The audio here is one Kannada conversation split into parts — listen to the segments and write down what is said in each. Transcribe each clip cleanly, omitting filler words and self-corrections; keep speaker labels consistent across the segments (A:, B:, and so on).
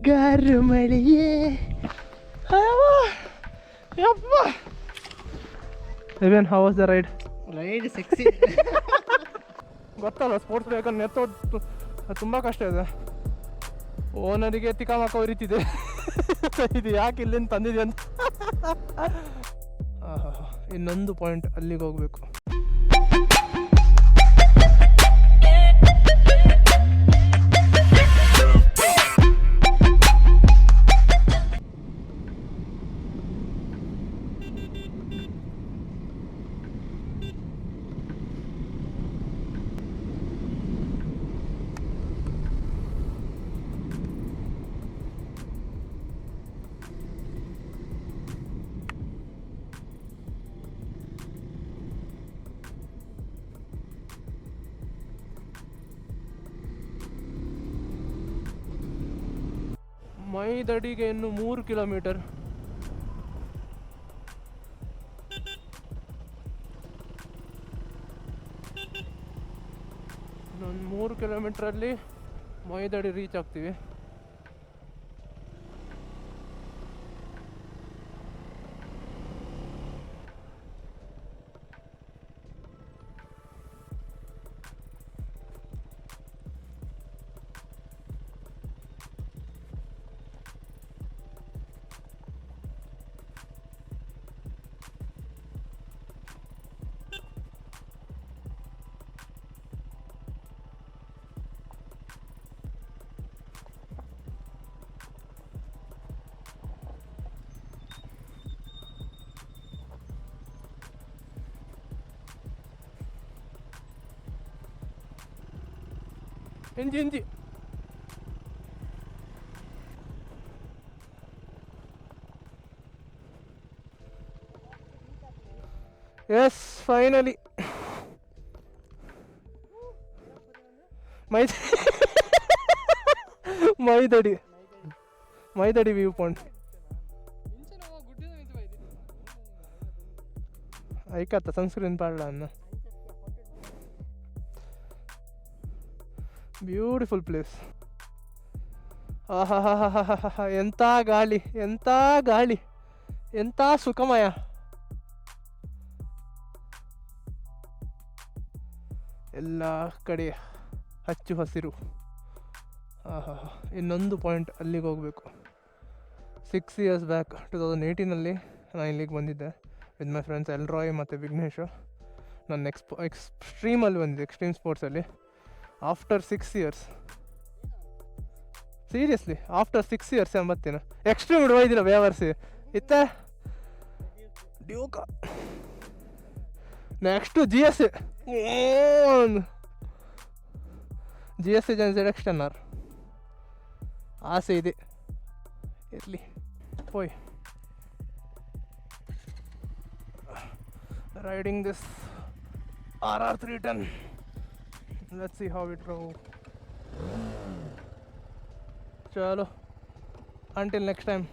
A: ಗಾರು ಮಳೆಯೇ ಯಪ್ಪ. Evan, how was the ride?
B: Ride sexy.
A: ಗೊತ್ತಲ್ಲ ಸ್ಪೋರ್ಟ್ಸ್ ವೆಹಿಕಲ್ ನೆತ್ತೋದು ತುಂಬ ಕಷ್ಟ ಇದೆ. ಓನರಿಗೆ ತಿಕಾಮಕ ಉರಿತಿದೆ ಇದು ಯಾಕೆ ಇಲ್ಲಿಂದ ತಂದಿದೆ ಅಂತ. ಇನ್ನೊಂದು ಪಾಯಿಂಟ್ ಅಲ್ಲಿಗೆ ಹೋಗ್ಬೇಕು. ಮೈದಡಿಗೆ ಇನ್ನು 3 ಕಿಲೋಮೀಟರ್. ಇನ್ನೊಂದು 3 ಕಿಲೋಮೀಟ್ರಲ್ಲಿ ಮೈದಡಿ ರೀಚ್ ಆಗ್ತೀವಿ. ಇಂಜಿ ಎಸ್ ಫೈನಲಿ ಮೈದಡಿ ವ್ಯೂ ಪಾಯಿಂಟ್ ಐಕತ್ತ ಸನ್ಸ್ಕ್ರೀನ್ ಪಾಡ್ಲ ಅನ್ನ. Beautiful place. ಆಹಾ, ಎಂಥ ಗಾಳಿ, ಎಂಥ ಗಾಳಿ, ಎಂಥ ಸುಖಮಯ. ಎಲ್ಲ ಕಡೆ ಹಚ್ಚು ಹಸಿರು. ಆಹಾ, ಇನ್ನೊಂದು ಪಾಯಿಂಟ್ ಅಲ್ಲಿಗೆ ಹೋಗಬೇಕು. 6 years ಬ್ಯಾಕ್ 2018 ನಾನು ಇಲ್ಲಿಗೆ ಬಂದಿದ್ದೆ ವಿತ್ ಮೈ ಫ್ರೆಂಡ್ಸ್ ಎಲ್ರಾಯ್ ಮತ್ತು ವಿಘ್ನೇಶ್. ನಾನು ಎಕ್ಸ್ಟ್ರೀಮಲ್ಲಿ ಬಂದಿದ್ದೆ, ಎಕ್ಸ್ಟ್ರೀಮ್ ಸ್ಪೋರ್ಟ್ಸಲ್ಲಿ. After 6 years, seriously after 6 years ಎಂಬತ್ತಿನ ಎಕ್ಸ್ಟ್ರೀಮ್ ಹಿಡ್ವೈದಿಲ್ಲ ಬೇವರ್ಸಿ ಇತ್ತ ಡ್ಯೂಕ. ನೆಕ್ಸ್ಟು GSA ಜನ್ ZX-10R ಆಸೆ ಇದೆ, ಇರಲಿ ಹೋಯ್. Riding this RR 310. Let's see how it goes. Chalo, until next time.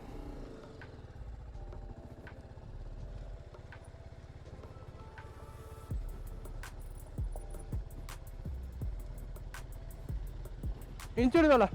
A: ಇಂಚಿಡಿದಲ್ಲ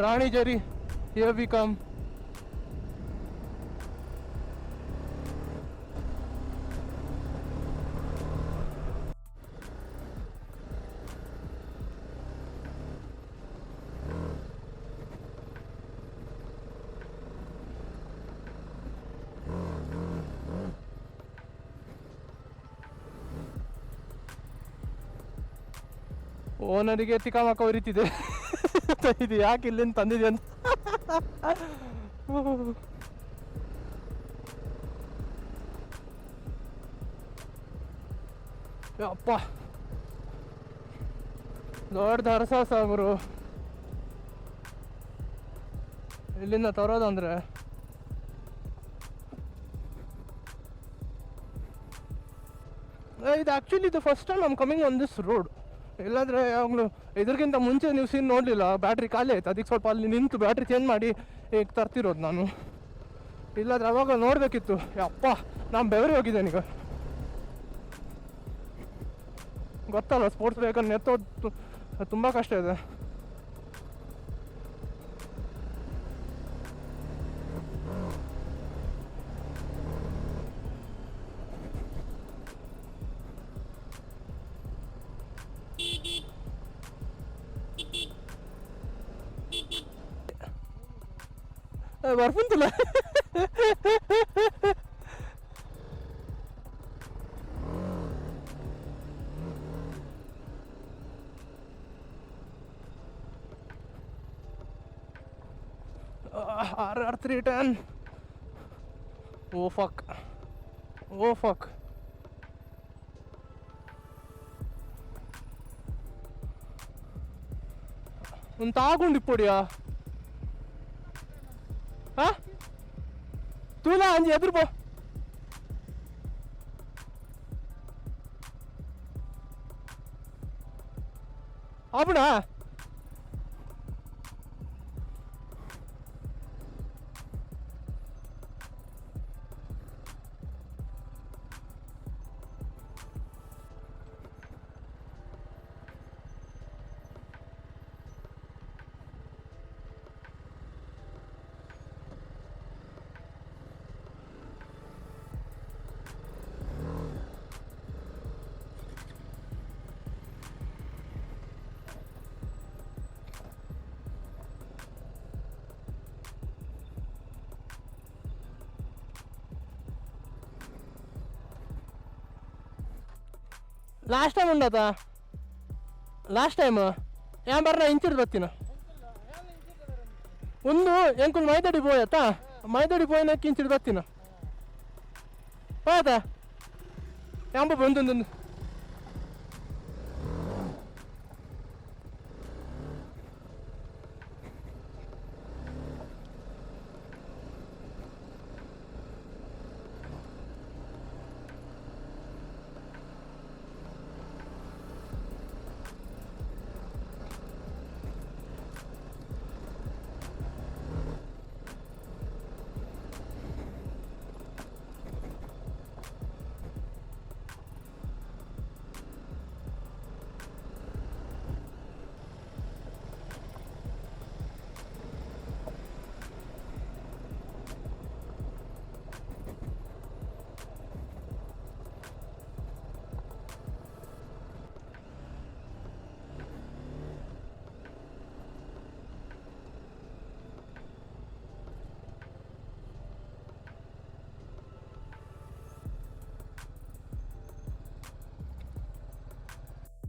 A: Rani Jerry, here we come. ಓನರಿಗೆ ತಿಕಾಮಕ ಉರಿತಿದೆ. ಇದು ಯಾಕೆ ಇಲ್ಲಿಂದ ತಂದಿದೆ ಅಂತ. ಅಪ್ಪ ದೊಡ್ಡ ಅರಸ ಸಾಗರು ಇಲ್ಲಿಂದ ತರೋದಂದ್ರೆ ಇದು ಆ್ಯಕ್ಚುಲಿ ಇದು first time I'm coming on this road. ಇಲ್ಲಾಂದರೆ ಯಾವಾಗಲೂ ಇದಕ್ಕಿಂತ ಮುಂಚೆ ನೀವು ಸೀನ್ ನೋಡಲಿಲ್ಲ, ಬ್ಯಾಟ್ರಿ ಖಾಲಿ ಆಯ್ತು, ಅದಕ್ಕೆ ಸ್ವಲ್ಪ ಅಲ್ಲಿ ನಿಂತು ಬ್ಯಾಟ್ರಿ ಚೇಂಜ್ ಮಾಡಿ ಈಗ ತರ್ತಿರೋದು ನಾನು. ಇಲ್ಲಾಂದ್ರೆ ಅವಾಗ ನೋಡಬೇಕಿತ್ತು. ಅಪ್ಪ ನಾನು ಬೆವರಿ ಹೋಗಿದ್ದೇನೆ ಈಗ. ಗೊತ್ತಲ್ಲ ಸ್ಪೋರ್ಟ್ಸ್ ವೆಹಿಕಲ್ ಎತ್ತೋದು ತುಂಬ ಕಷ್ಟ ಇದೆ. ಬರ್ಬಂತಿಲ್ಲ. RR310. Oh fuck. Oh fuck. ಒಂದು ತಾಗುಂಡು ಇಪ್ಪೊಡಿಯಾ ತೂಲಾ ಅಂಜಿ ಎದುರು ಪೋ. ಆಪಣಾ ಲಾಸ್ಟ್ ಟೈಮ್ ಉಂಡತ ಲಾಸ್ಟ್ ಟೈಮ್ ഞാൻ പറഞ്ഞ ഇഞ്ചിട്ട് ബത്തിന ಒಂದು ಎಂಕುಲ್ ಮೈದಡಿ ಪೋಯತ್ತ ಮೈದಡಿ ಪೋಯಿನಕ್ಕೆ ಇಂಚಿട്ട് ಬತ್ತಿನ ಹೋದ ಯಾಂಬ ಬಂದೊಂದು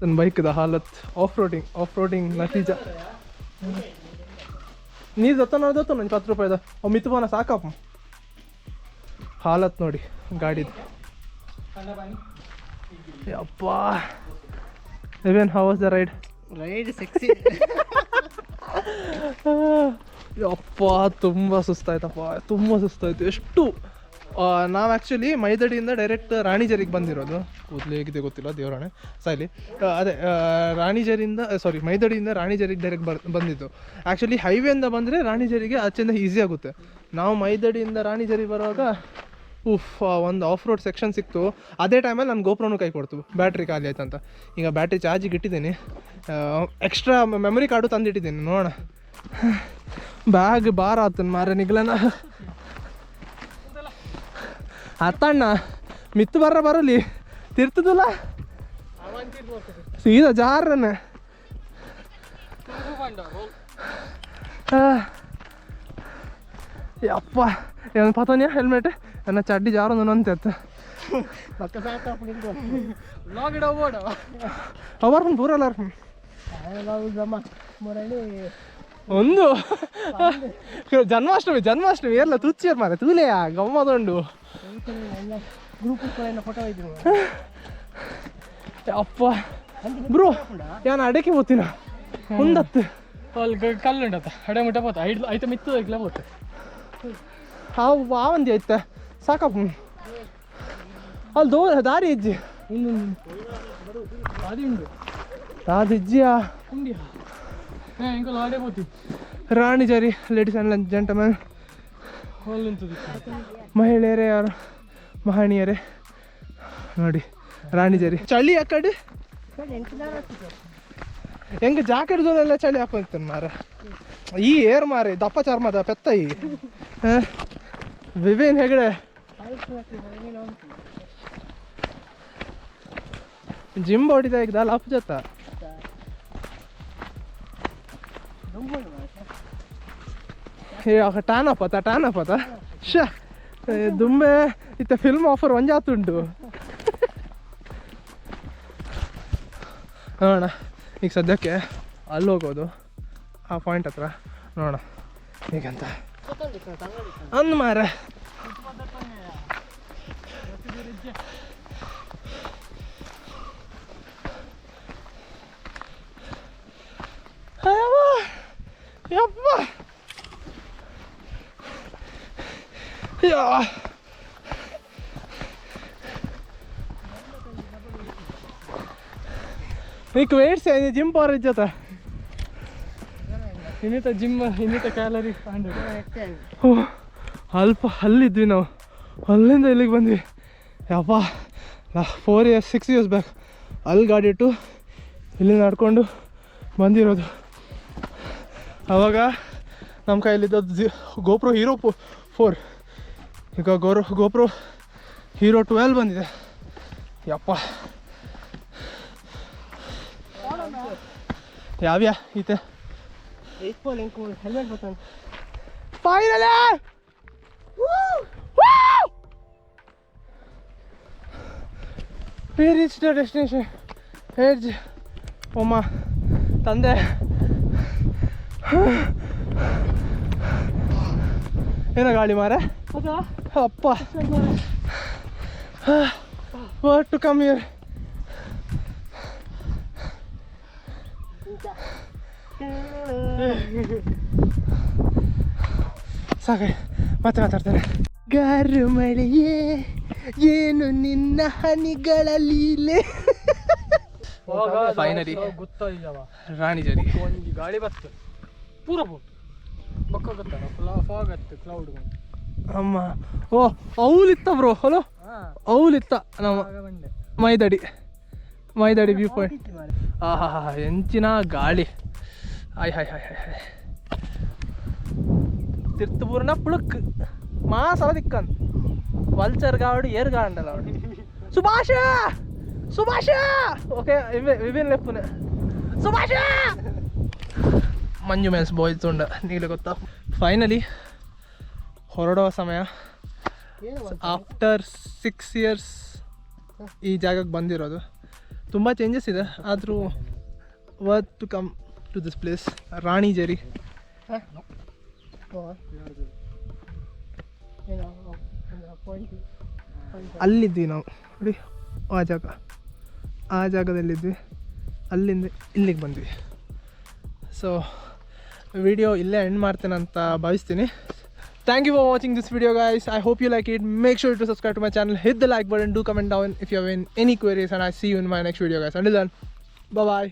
A: तन बाइक हालत ऑफ रोडिंग नतीजा नी जाता ना जातो ना 10 ರೂಪಾಯಿದ ಮಿತ್ತುವನ ಸಾಕಪ್ಪ ಹಾಲತ್ ನೋಡಿ ಗಾಡಿದು ಯಪ್ಪ even how was the ride
B: sexy
A: ಯಪ್ಪ ತುಂಬ ಸುಸ್ತಾಯ್ತು ಎಷ್ಟು ನಾವು ಆ್ಯಕ್ಚುಲಿ ಮೈದಡಿಯಿಂದ ಡೈರೆಕ್ಟ್ ರಾಣಿಜರಿಗೆ ಬಂದಿರೋದು. ಕೂದಲು ಹೇಗಿದೆ ಗೊತ್ತಿಲ್ಲ, ದೇವರಾಣೆ ಸಾಯ್ಲಿ. ಅದೇ ಮೈದಡಿಯಿಂದ ರಾಣಿಜರಿಗೆ ಡೈರೆಕ್ಟ್ ಬಂದಿದ್ದು. ಆ್ಯಕ್ಚುಲಿ ಹೈವೇಯಿಂದ ಬಂದರೆ ರಾಣಿಜರಿಗೆ ಆಚೆಯಿಂದ ಈಸಿ ಆಗುತ್ತೆ. ನಾವು ಮೈದಡಿಯಿಂದ ರಾಣಿಜರಿಗೆ ಬರುವಾಗ ಒಂದು ಆಫ್ ರೋಡ್ ಸೆಕ್ಷನ್ ಸಿಕ್ತು. ಅದೇ ಟೈಮಲ್ಲಿ ನಾನು ಗೋಪ್ರೋನು ಕೈ ಕೊಡ್ತು, ಬ್ಯಾಟ್ರಿ ಖಾಲಿ ಆಯ್ತು ಅಂತ. ಈಗ ಬ್ಯಾಟ್ರಿ ಚಾರ್ಜಿಗೆ ಇಟ್ಟಿದ್ದೀನಿ, ಎಕ್ಸ್ಟ್ರಾ ಮೆಮೊರಿ ಕಾರ್ಡು ತಂದಿಟ್ಟಿದ್ದೀನಿ. ನೋಡೋಣ, ಬ್ಯಾಗ್ ಬಾರ ಆತನ ಮಾರ ನಿಗ್ಲನ ಅತ್ತಣ್ಣ ಮಿತ್ತು ಬರಲಿ ತಿರ್ತದಲ್ಲ ಸೀದಾ ಜಾರನೆ ಅಪ್ಪ ಏನು ಪತಾನಿಯ ಹೆಲ್ಮೆಟ್ ನನ್ನ ಚಡ್ಡಿ ಜಾರೊಂದು ನಂತೆ ಅವರ್ ಪೂರಲ್ಲ ಒಂದು ಜನ್ಮಾಷ್ಟಮಿ ಎಲ್ಲ ತುಚ್ಚಿಯರ್ ಮಾರೆ ತೂಲೆಯ ಗಮ್ಮದುಂಡು ಅಪ್ಪ ಬ್ರೋ ಯಾನು ಅಡಕೆ ಹೋಗ್ತೀನ ಒಂದತ್ತು
B: ಅಲ್ಲಿ ಕಲ್ಲುಂಟತ್ತ ಅಡೆ ಮುಟ್ಟ పోతా అయితే మిత్తు ఇట్లా పోతా
A: ಆವಂದಿ ಆಯ್ತಾ ಸಾಕಪ್ಪ ಅಲ್ಲಿ ದಾರಿ ಇಜ್ಜಿ అది ఇజ్జియా
B: ఇంకా లాడే పోతుంది
A: ರಾಣಿ ಜರಿ ಲೇಡೀಸ್ ಆ್ಯಂಡ್ ಜೆಂಟಲ್ಮೆನ್ ಮಹಿಳೆಯರೇ ಯಾರು ಮಹನೀಯರೇ ನೋಡಿ ರಾಣಿ ಜರಿ ಚಳಿ ಆ ಕಡೆ ಹೆಂಗೆ ಜಾಕೆಟ್ ಜೋನೆಲ್ಲ ಚಳಿ ಹಾಕೊಂತಾನೆ ಮಾರ ಈ ಏರ್ ಮಾರಿ ದಪ್ಪ ಚರ್ಮದ ಪೆತ್ತ ಈ ವಿವೇನ್ ಹೆಗಡೆ ಜಿಮ್ ಹೊಡಿದ ಈಗ ದಾಲ್ ಅಪ್ ಜತ್ತ ಟಾನ್ ಅಪತ ಶ ದುಂಬೆ ಇತ್ತ ಫಿಲ್ಮ್ ಆಫರ್ ಒಂಜಾತುಂಟು ನೋಡೋಣ ಈಗ ಸದ್ಯಕ್ಕೆ ಅಲ್ಲಿ ಹೋಗೋದು ಆ ಪಾಯಿಂಟ್ ಹತ್ರ ನೋಡೋಣ ಹೇಗಂತ ಅಂದ್ ಮಾರ ಯಪ್ಪ నీకు వెయిట్స్ జిమ్ పవర్ ఇచ్చేత
B: ಇನ್ನಿತ ಜಿಮ್ ಇನ್ನಿತ ಕ್ಯಾಲರಿ
A: ಅಲ್ಪ ಅಲ್ಲಿದ್ವಿ ನಾವು ಅಲ್ಲಿಂದ ಇಲ್ಲಿಗೆ ಬಂದ್ವಿ ಯಪ್ಪ 6 years ಬ್ಯಾಕ್ ಅಲ್ಲಿ ಗಾಡಿ ಇಟ್ಟು ಇಲ್ಲಿ ನಡ್ಕೊಂಡು ಬಂದಿರೋದು. ಆವಾಗ ನಮ್ಮ ಕೈಯಲ್ಲಿದ್ದದ್ದು ಗೋಪ್ರೋ ಹೀರೋ 4, ಈಗ ಗೋಪ್ರೋ ಹೀರೋ 12 ಬಂದಿದೆ. ಯಪ್ಪ ಯಾವ್ಯಾ ಈತೆ
B: ಹೆಲ್ಮೆಟ್ ಬರ್ತಾನೆ
A: finally we reached the destination. Edge ಒಮ್ಮ ತಂದೆ ಏನೋ ಗಾಡಿ ಮಾರೆ ಅಪ್ಪ what to come here. ಸಾಕು ಮತ್ತೆ ಮಾತಾಡ್ತೇನೆ. ಗಾರು ಮಳೆಯೇ ಏನು ನಿನ್ನ ಹನಿಗಳ ಫೈನಲಿ
B: ಗೊತ್ತಾಯಿಲ್ಲವ
A: ರಾಣಿ ಜರಿ
B: ಒಂದು ಗಾಳಿ ಬರ್ತದೆ ಪೂರ ಬೋದು ಬಕ್ಕ ಗೊತ್ತಲ್ಲ ಫಾಗ್ ಹತ್ತು ಕ್ಲೌಡ್
A: ಅಮ್ಮ ಓ ಅವಲಿತ್ತ ಬ್ರೋ ಹಲೋ ಅವಲಿತ್ತ ನಮ್ಮ ಮೈದಡಿ ವ್ಯೂ ಪಾಯಿಂಟ್. ಆಹಾ ಎಂಚಿನ ಗಾಳಿ hi hi hi hi hi ತಿರ್ತಪೂರ್ಣ ಪುಳಕ್ ಮಾಸಲ ದಿಕ್ಕನ್ ವಲ್ಚರ್ ಗಾವಡಿ ಏರ್ ಗಾಂಡಲ್ಲ ಅವಡಿ ಸುಭಾಷ ಓಕೆ ವಿಭಿನ್ ಲೆಪ್ಪುನೆ ಸುಭಾಷ ಮಂಜು ಮೆಲ್ಸ್ ಬಾಯ್ಸ್ ಉಂಡ ನೀಗಲೇ ಗೊತ್ತಾ. ಫೈನಲಿ ಹೊರಡುವ ಸಮಯ. ಆಫ್ಟರ್ 6 years ಈ ಜಾಗಕ್ಕೆ ಬಂದಿರೋದು. ತುಂಬ ಚೇಂಜಸ್ ಇದೆ, ಆದರೂ worth to come to this place. Rani Jhari ಅಲ್ಲಿದ್ವಿ ನಾವು ನೋಡಿ, ಆ ಜಾಗದಲ್ಲಿದ್ವಿ, ಅಲ್ಲಿಂದ ಇಲ್ಲಿಗೆ ಬಂದ್ವಿ. ಸೊ ವಿಡಿಯೋ ಇಲ್ಲೇ ಎಂಡ್ ಮಾಡ್ತೇನೆ ಅಂತ ಭಾವಿಸ್ತೀನಿ. Thank you for watching this video, guys. I hope you like it. Make sure to subscribe to my channel, hit the like button, do comment down if you have any queries, and I'll see you in my next video, guys. Until then, bye bye.